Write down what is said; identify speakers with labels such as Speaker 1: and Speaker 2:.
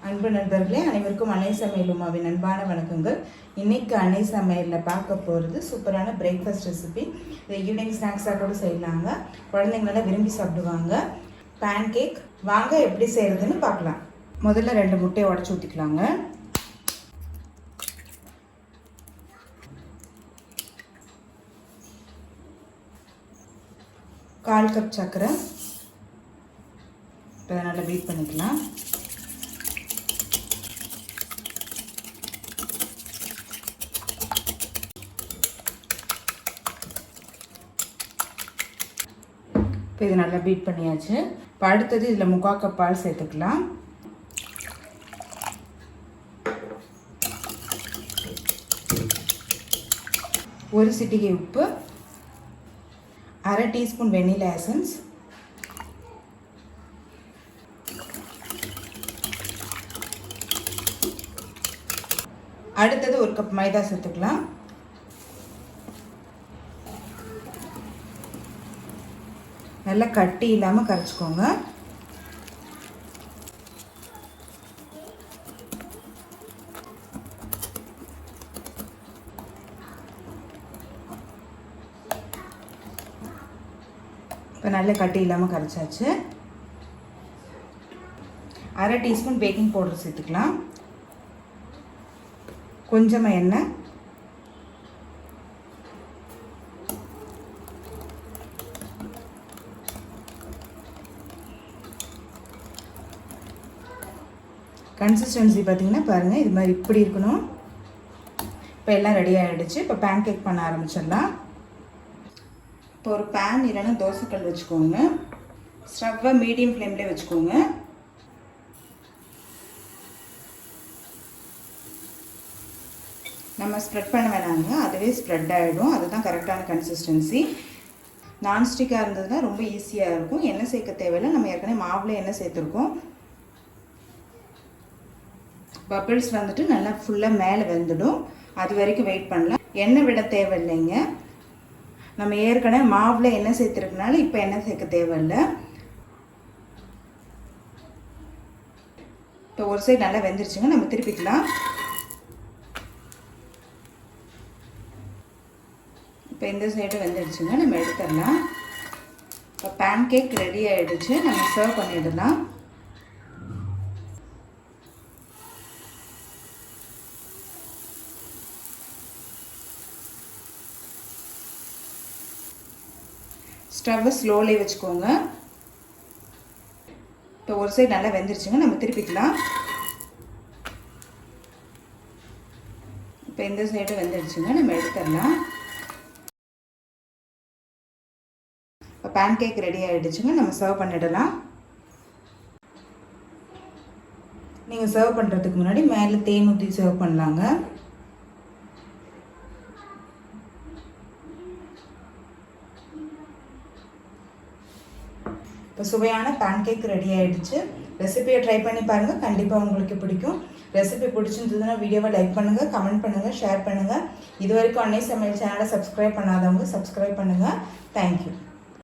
Speaker 1: அன்பு நண்பர்களே, அனைவருக்கும் அன்னை சமையல் உமாவின் அன்பான வணக்கங்கள். இன்றைக்கி அன்னை சமையலில் பார்க்க போகிறது சூப்பரான பிரேக்ஃபாஸ்ட் ரெசிபி. இதை ஈவினிங் ஸ்நாக்ஸாக கூட செய்யலாங்க. குழந்தைங்க நல்லா விரும்பி சாப்பிடுவாங்க. பேன் கேக் வாங்க எப்படி செய்கிறதுன்னு பார்க்கலாம். முதல்ல 2 முட்டையை உடச்சி ஊற்றிக்கலாங்க. கால் கப் சர்க்கரை இப்போ நல்லா பீட் பண்ணிக்கலாம். இப்போ இது நல்லா பீட் பண்ணியாச்சு. இப்போ அடுத்தது இதில் 3/4 கப் பால் சேர்த்துக்கலாம். ஒரு சிட்டிகை உப்பு, 1/2 டீஸ்பூன் வெண்ணிலா எசன்ஸ், அடுத்தது 1 கப் மைதா சேர்த்துக்கலாம். நல்லா கட்டி இல்லாமல் கரைச்சிக்கோங்க. இப்போ நல்லா கட்டி இல்லாமல் கரைச்சாச்சு. 1/2 டீஸ்பூன் பேக்கிங் பவுடர் சேர்த்துக்கலாம். கொஞ்சமாக எண்ணெய், கன்சிஸ்டன்சி பார்த்தீங்கன்னா பாருங்கள், இது மாதிரி இப்படி இருக்கணும். இப்போ எல்லாம் ரெடி ஆகிடுச்சு. இப்போ பேன் கேக் பண்ண ஆரம்பிச்சிடலாம். இப்போ ஒரு பேன் இல்லைன்னா தோசைக்கல் வச்சுக்கோங்க. ஸ்டவ்வை மீடியம் ஃப்ளேம்லேயே வச்சுக்கோங்க. நம்ம ஸ்ப்ரெட் பண்ண வேணாங்க, அதுவே ஸ்ப்ரெட் ஆகிடும். அதுதான் கரெக்டான கன்சிஸ்டன்சி. நான்ஸ்டிக்காக இருந்ததுன்னா ரொம்ப ஈஸியாக இருக்கும். எண்ணெய் சேர்க்க தேவையில்லை, நம்ம ஏற்கனவே மாவில் எண்ணெய் சேர்த்துருக்கோம். பபிள்ஸ் வந்துட்டு நல்லா ஃபுல்லாக மேலே வெந்துடும். அது வரைக்கும் வெயிட் பண்ணலாம். எண்ணெய் விட தேவையில்லைங்க. நம்ம ஏற்கனவே மாவில் எண்ணெய் சேர்த்துருக்கனால இப்போ எண்ணெய் சேர்க்க தேவையில்லை. இப்போ ஒரு சைடு நல்லா வெந்துருச்சுங்க, நம்ம திருப்பிக்கலாம். இப்போ இந்த சைடு வெந்துடுச்சுங்க, நம்ம எடுத்துடலாம். இப்போ பேன் கேக் ரெடி ஆகிடுச்சு. நம்ம சர்வ் பண்ணிடலாம். ஸ்டவ்வை ஸ்லோலே வச்சுக்கோங்க. இப்போ ஒரு சைடு நல்லா வெந்துருச்சுங்க, நம்ம திருப்பிக்கலாம். இப்போ இந்த சைடு வெந்துடுச்சுங்க, நம்ம எடுத்துடலாம். இப்போ பேன் கேக் ரெடி ஆகிடுச்சுங்க, நம்ம சர்வ் பண்ணிடலாம். நீங்கள் சர்வ் பண்ணுறதுக்கு முன்னாடி மேலே தேன் ஊற்றி சர்வ் பண்ணலாங்க. இப்போ சுவையான பேன் கேக் ரெடி ஆகிடுச்சு. ரெசிபியை ட்ரை பண்ணி பாருங்கள், கண்டிப்பாக உங்களுக்கு பிடிக்கும். ரெசிபி பிடிச்சிருந்ததுன்னா வீடியோவை லைக் பண்ணுங்கள், கமெண்ட் பண்ணுங்கள், ஷேர் பண்ணுங்கள். இது வரைக்கும் அன்னை சமையல் சேனலை சப்ஸ்கிரைப் பண்ணாதவங்க சப்ஸ்கிரைப் பண்ணுங்கள். தேங்க்யூ.